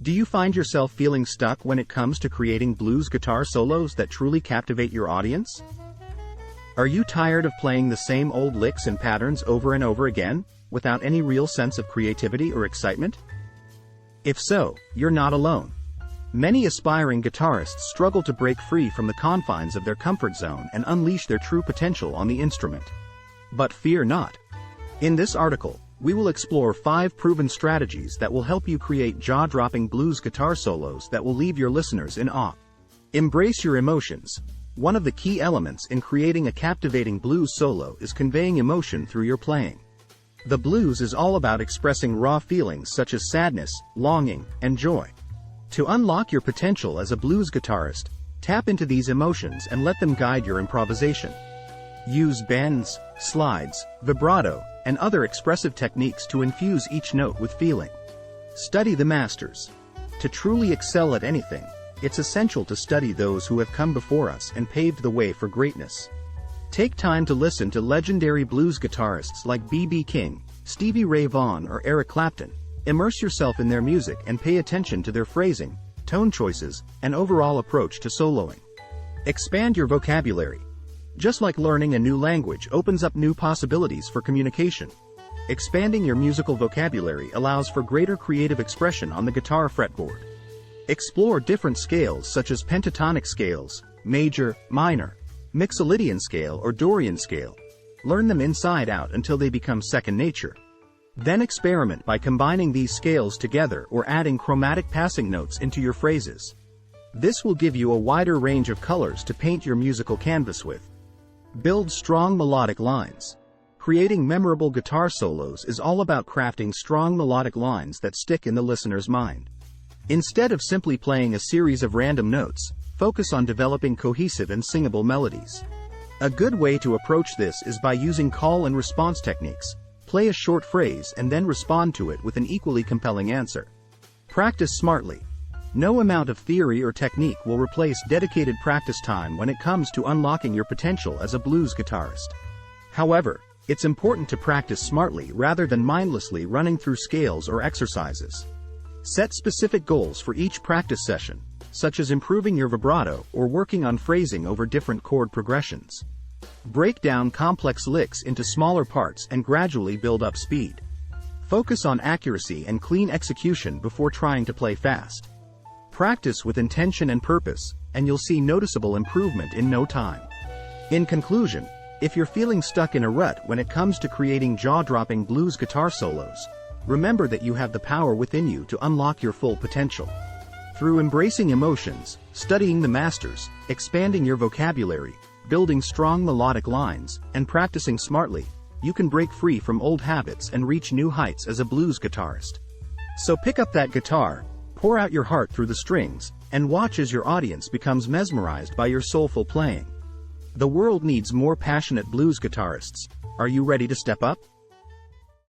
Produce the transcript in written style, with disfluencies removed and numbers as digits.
Do you find yourself feeling stuck when it comes to creating blues guitar solos that truly captivate your audience? Are you tired of playing the same old licks and patterns over and over again, without any real sense of creativity or excitement? If so, you're not alone. Many aspiring guitarists struggle to break free from the confines of their comfort zone and unleash their true potential on the instrument. But fear not. In this article, we will explore 5 proven strategies that will help you create jaw-dropping blues guitar solos that will leave your listeners in awe. Embrace your emotions. One of the key elements in creating a captivating blues solo is conveying emotion through your playing. The blues is all about expressing raw feelings such as sadness, longing, and joy. To unlock your potential as a blues guitarist, tap into these emotions and let them guide your improvisation. Use bends, slides, vibrato, and other expressive techniques to infuse each note with feeling. Study the masters. To truly excel at anything, it's essential to study those who have come before us and paved the way for greatness. Take time to listen to legendary blues guitarists like B.B. King, Stevie Ray Vaughan, or Eric Clapton. Immerse yourself in their music and pay attention to their phrasing, tone choices, and overall approach to soloing. Expand your vocabulary. Just like learning a new language opens up new possibilities for communication, expanding your musical vocabulary allows for greater creative expression on the guitar fretboard. Explore different scales such as pentatonic scales, major, minor, Mixolydian scale, or Dorian scale. Learn them inside out until they become second nature. Then experiment by combining these scales together or adding chromatic passing notes into your phrases. This will give you a wider range of colors to paint your musical canvas with. Build strong melodic lines. Creating memorable guitar solos is all about crafting strong melodic lines that stick in the listener's mind. Instead of simply playing a series of random notes, focus on developing cohesive and singable melodies. A good way to approach this is by using call and response techniques. Play a short phrase and then respond to it with an equally compelling answer. Practice smartly. No amount of theory or technique will replace dedicated practice time when it comes to unlocking your potential as a blues guitarist. However, it's important to practice smartly rather than mindlessly running through scales or exercises. Set specific goals for each practice session, such as improving your vibrato or working on phrasing over different chord progressions. Break down complex licks into smaller parts and gradually build up speed. Focus on accuracy and clean execution before trying to play fast. Practice with intention and purpose, and you'll see noticeable improvement in no time. In conclusion, if you're feeling stuck in a rut when it comes to creating jaw-dropping blues guitar solos, remember that you have the power within you to unlock your full potential. Through embracing emotions, studying the masters, expanding your vocabulary, building strong melodic lines, and practicing smartly, you can break free from old habits and reach new heights as a blues guitarist. So pick up that guitar, pour out your heart through the strings, and watch as your audience becomes mesmerized by your soulful playing. The world needs more passionate blues guitarists. Are you ready to step up?